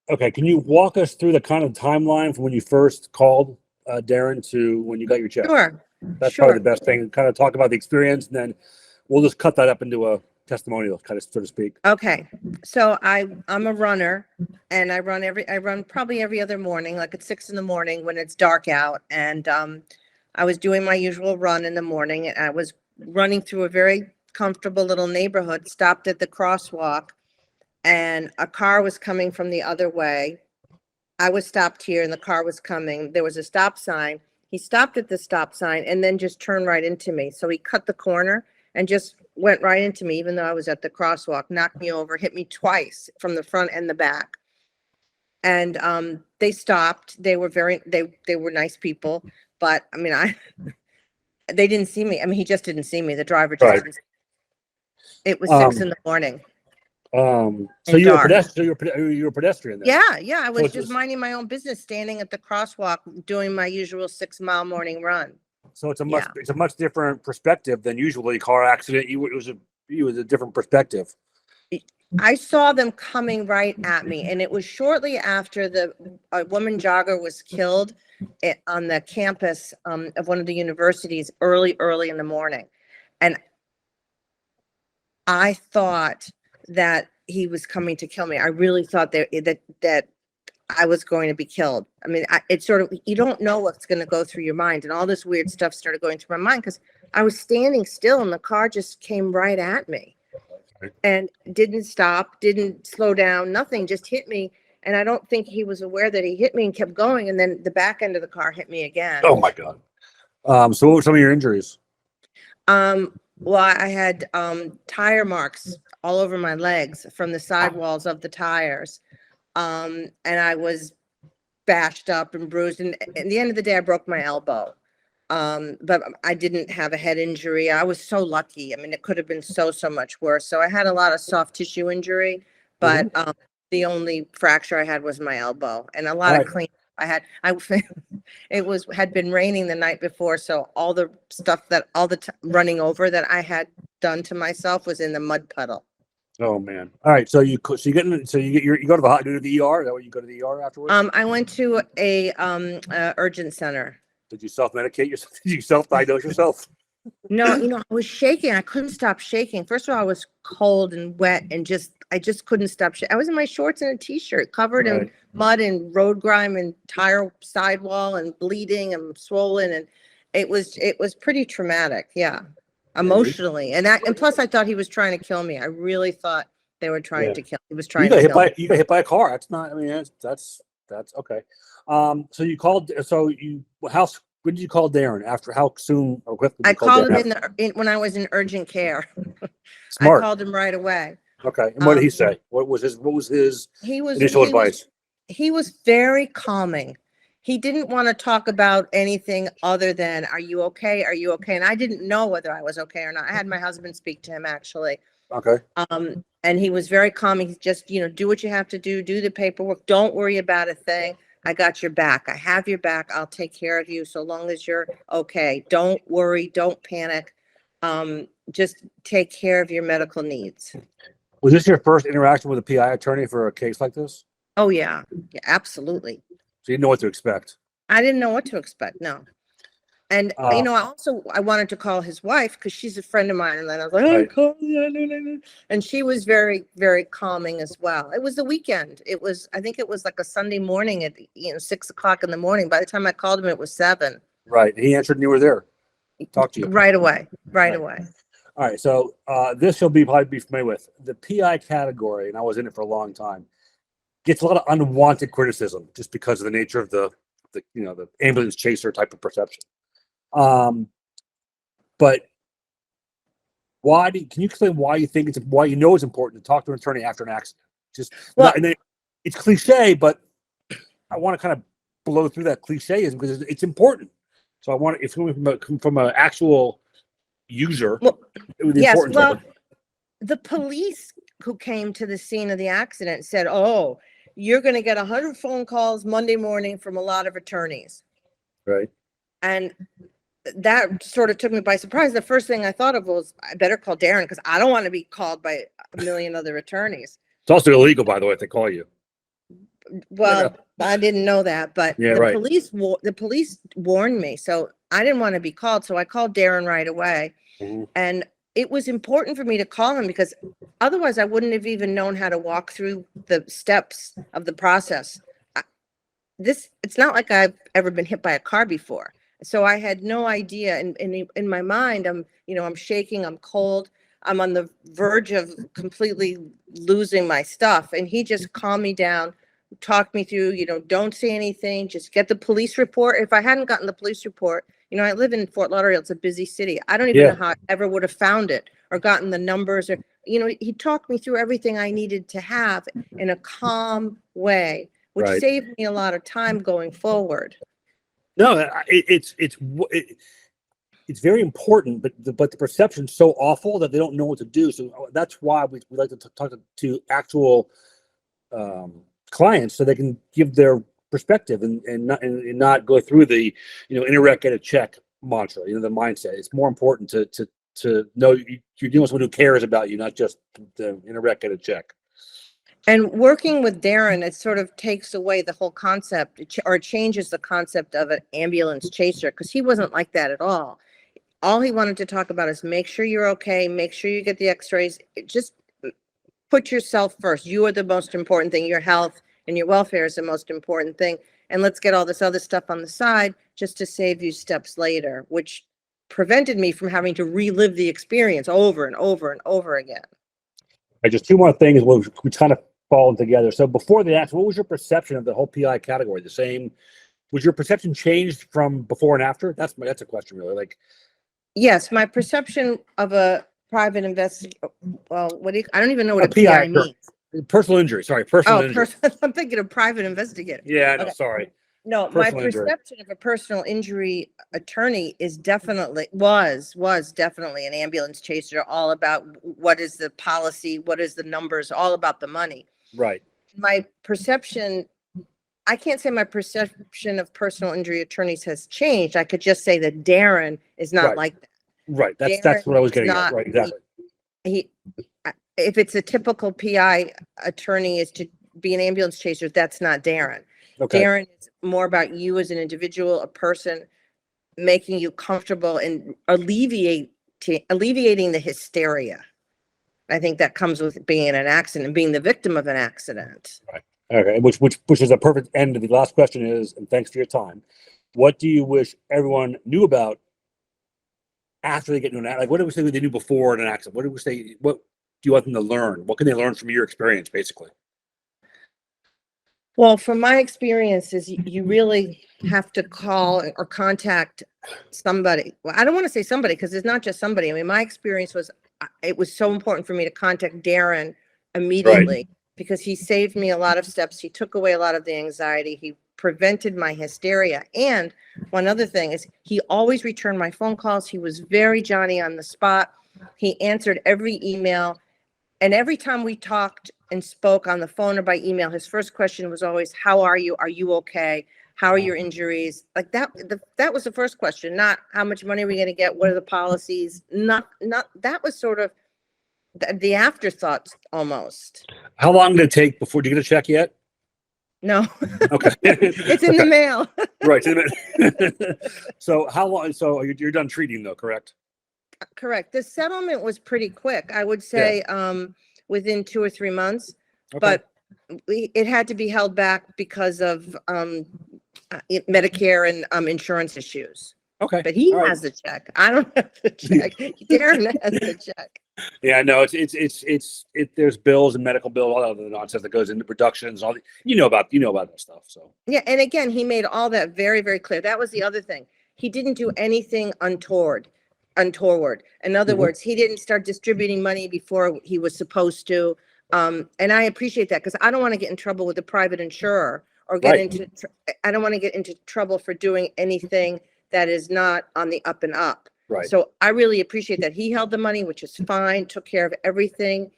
Okay, can you walk us through the kind of timeline from when you first called Darren to when you got your check? Sure, That's probably sure. the best thing. Kind of talk about the experience, and then we'll just cut that up into a testimonial, kind of so to speak. Okay, so I'm a runner, and I run probably every other morning, like at 6 in the morning when it's dark out, and I was doing my usual run in the morning, and I was running through a very comfortable little neighborhood, stopped at the crosswalk, and a car was coming from the other way. I was stopped here, and the car was coming. There was a stop sign. He stopped at the stop sign and then just turned right into me. So he cut the corner and just went right into me, even though I was at the crosswalk, knocked me over, hit me twice from the front and the back. And they stopped. They were they were nice people, but I mean, they didn't see me. I mean, he just didn't see me. The driver just Right. didn't. It was 6 in the morning. So and you were a dark. pedestrian. You were a pedestrian then. Yeah. I So was it's just just- minding my own business, standing at the crosswalk, doing my usual 6-mile morning run. So it's a Yeah. much different perspective than usually car accident. It was a different perspective. I saw them coming right at me, and it was shortly after a woman jogger was killed on the campus of one of the universities early in the morning. And I thought that he was coming to kill me. I really thought that I was going to be killed. I mean, it's sort of, you don't know what's going to go through your mind, and all this weird stuff started going through my mind because I was standing still and the car just came right at me and didn't stop, didn't slow down, nothing, just hit me. And I don't think he was aware that he hit me and kept going. And then the back end of the car hit me again. Oh my God. So what were some of your injuries? Well, I had tire marks all over my legs from the sidewalls of the tires. And I was bashed up and bruised. And at the end of the day, I broke my elbow. But I didn't have a head injury. I was so lucky. I mean, it could have been so much worse. So I had a lot of soft tissue injury, but the only fracture I had was my elbow, and a lot of clean. It had been raining the night before, so all the stuff running over that I had done to myself was in the mud puddle. Oh man! All right, so you go to the ER. Is that what you go to the ER afterwards? I went to a urgent center. Did you self-medicate yourself? Did you self-diagnose yourself? No, I was shaking. I couldn't stop shaking. First of all, I was cold and wet, and I just couldn't stop shaking. I was in my shorts and a t-shirt, covered in mud and road grime and tire sidewall and bleeding and swollen, and it was pretty traumatic. Yeah, emotionally, and plus I thought he was trying to kill me. I really thought they were trying to kill. He was trying to kill me. You got hit by a car. That's not. I mean, that's okay. So you called. When did you call Darren? After how soon or quickly? I called him when I was in urgent care. Smart. I called him right away. Okay. And what did he say? What was his initial advice? He was very calming. He didn't want to talk about anything other than, "Are you okay? Are you okay?" And I didn't know whether I was okay or not. I had my husband speak to him actually. Okay. And he was very calming. He's just, do what you have to do the paperwork. Don't worry about a thing. I got your back. I have your back. I'll take care of you so long as you're okay. Don't worry. Don't panic. Just take care of your medical needs. Was this your first interaction with a PI attorney for a case like this? Oh, yeah. Yeah, absolutely. So you didn't know what to expect. I didn't know what to expect. No. And, I wanted to call his wife because she's a friend of mine. And then I was like, and she was very, very calming as well. It was the weekend. I think it was like a Sunday morning at, 6 o'clock in the morning. By the time I called him, it was 7. Right. He answered and you were there. Talk to you. Right away. All right. So this you'll probably be familiar with. The PI category, and I was in it for a long time, gets a lot of unwanted criticism just because of the nature of the ambulance chaser type of perception. But can you explain why you think why you know it's important to talk to an attorney after an accident? It's cliche, but I want to kind of blow through that clicheism because it's important. So I want, if from an actual user, it would be important. Well, the police who came to the scene of the accident said, "Oh, you're going to get 100 phone calls Monday morning from a lot of attorneys." Right. And that sort of took me by surprise. The first thing I thought of was, I better call Darren because I don't want to be called by a million other attorneys. It's also illegal, by the way, if they call you. Well, I didn't know that, but Yeah, the right. the police warned me, so I didn't want to be called. So I called Darren right away, Mhm. and it was important for me to call him because otherwise I wouldn't have even known how to walk through the steps of the process. It's not like I've ever been hit by a car before. So I had no idea. And in my mind, I'm shaking, I'm cold, I'm on the verge of completely losing my stuff. And he just calmed me down, talked me through, don't say anything, just get the police report. If I hadn't gotten the police report, I live in Fort Lauderdale, it's a busy city. I don't even know how I ever would have found it or gotten the numbers or, he talked me through everything I needed to have in a calm way, which Right. saved me a lot of time going forward. No, it's very important, but the perception's so awful that they don't know what to do. So that's why we like to talk to actual clients so they can give their perspective and not go through the interact, get a check mantra. The mindset. It's more important to know you're dealing with someone who cares about you, not just the interact, get a check. And working with Darren, it sort of takes away the whole concept or changes the concept of an ambulance chaser, because he wasn't like that at all. All he wanted to talk about is make sure you're okay, make sure you get the x-rays, just put yourself first. You are the most important thing. Your health and your welfare is the most important thing. And let's get all this other stuff on the side just to save you steps later, which prevented me from having to relive the experience over and over and over again. Just two more things we kind of fallen together. So before the accident, what was your perception of the whole PI category? The same? Was your perception changed from before and after? That's a question, really. Like, yes, my perception of a private well, I don't even know what a PI means. Personal injury. Sorry, personal injury. I'm thinking of private investigator. Yeah, no, sorry. No, my perception of a personal injury attorney is was definitely an ambulance chaser, all about what is the policy, what is the numbers, all about the money. Right. My perception, I can't say my perception of personal injury attorneys has changed. I could just say that Darren is not like that. Right. That's what I was getting at. Right. Exactly. If it's a typical PI attorney is to be an ambulance chaser, that's not Darren. Okay. Darren is more about you as an individual, a person, making you comfortable and alleviating the hysteria. I think that comes with being in an accident and being the victim of an accident. Right. Okay. Which is a perfect end to the last question is, and thanks for your time. What do you wish everyone knew about after they get into an accident? Like, what do we say they knew before an accident? What do we say? What do you want them to learn? What can they learn from your experience, basically? Well, from my experiences, you really have to call or contact somebody. Well, I don't want to say somebody because it's not just somebody. I mean, my experience was it was so important for me to contact Darren immediately because he saved me a lot of steps. He took away a lot of the anxiety. He prevented my hysteria. And one other thing is he always returned my phone calls. He was very Johnny on the spot. He answered every email. And every time we talked and spoke on the phone or by email, his first question was always, how are you? Are you okay? How are your injuries? Like that was the first question, not how much money are we going to get? What are the policies? Not that was sort of the afterthought almost. How long did it take before, did you get a check yet? No. Okay. It's in the mail. Right. So how long? So you're done treating though, correct? Correct. The settlement was pretty quick. I would say within 2 or 3 months, but it had to be held back because of Medicare and insurance issues. Okay. But he has the check. I don't have the check. Darren has the check. Yeah, no, there's bills and medical bills, all that other nonsense that goes into productions, all about that stuff. So yeah, and again, he made all that very, very clear. That was the other thing. He didn't do anything untoward. In other words, he didn't start distributing money before he was supposed to. And I appreciate that because I don't want to get in trouble with a private insurer or I don't want to get into trouble for doing anything that is not on the up and up. Right. So I really appreciate that he held the money, which is fine, took care of everything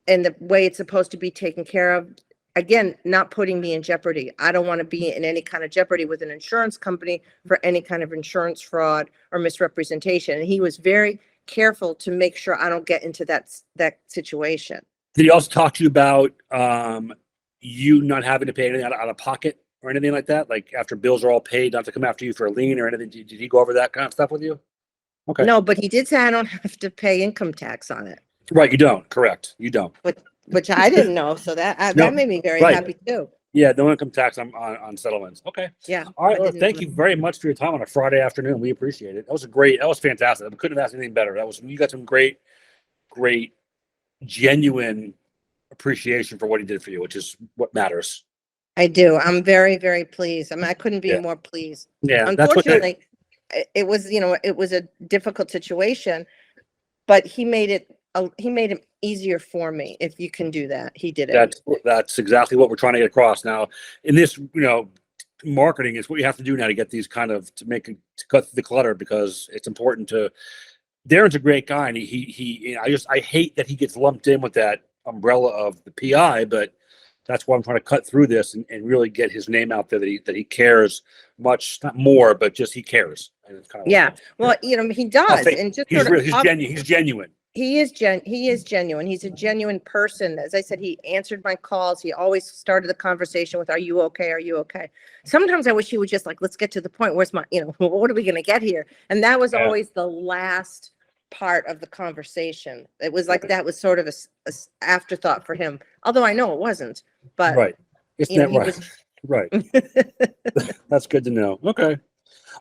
and the way it's supposed to be taken care of. Again, not putting me in jeopardy. I don't want to be in any kind of jeopardy with an insurance company for any kind of insurance fraud or misrepresentation. And he was very careful to make sure I don't get into that situation. Did he also talk to you about, you not having to pay anything out of pocket or anything like that? Like after bills are all paid, not to come after you for a lien or anything? Did he go over that kind of stuff with you? Okay. No, but he did say I don't have to pay income tax on it, Right. You don't. Correct. You don't. which I didn't know. So that No, that made me very right. happy too. Yeah. No income tax on settlements. Okay. Yeah. All right. I Well, didn't thank know you very much for your time on a Friday afternoon. We appreciate it. That was fantastic. I couldn't have asked anything better. You got some great, genuine appreciation for what he did for you, which is what matters. I do. I'm very, very pleased. I mean, I couldn't be Yeah. more pleased. Yeah. Unfortunately, it was, it was a difficult situation, but he made it easier for me. If you can do that, he did it. That's exactly what we're trying to get across now. In this, marketing is what you have to do now to get these to cut the clutter, because it's important to. Darren's a great guy, and I hate that he gets lumped in with that umbrella of the PI, but that's why I'm trying to cut through this and really get his name out there, that he cares much, not more, but just he cares. And it's kind of Yeah. Well, he does, and just he's sort of he's genuine. He is genuine. He's a genuine person. As I said, he answered my calls. He always started the conversation with, "Are you okay? Are you okay?" Sometimes I wish he would just like, let's get to the point. Where's my, what are we going to get here? And that was always the last part of the conversation. It was like, that was sort of a afterthought for him. Although I know it wasn't, but Right. Isn't that right? Right. That's good to know. Okay.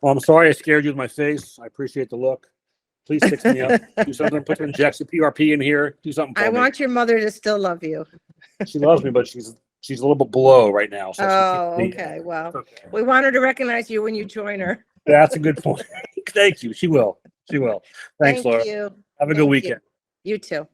Well, I'm sorry I scared you with my face. I appreciate the look. Please fix me up. Do something. Put some injection PRP in here. Do something for me. I want your mother to still love you. She loves me, but she's a little bit below right now. So okay. Well, we want her to recognize you when you join her. That's a good point. Thank you. She will. Thanks, Laura. Thank you. Have a good weekend. You too.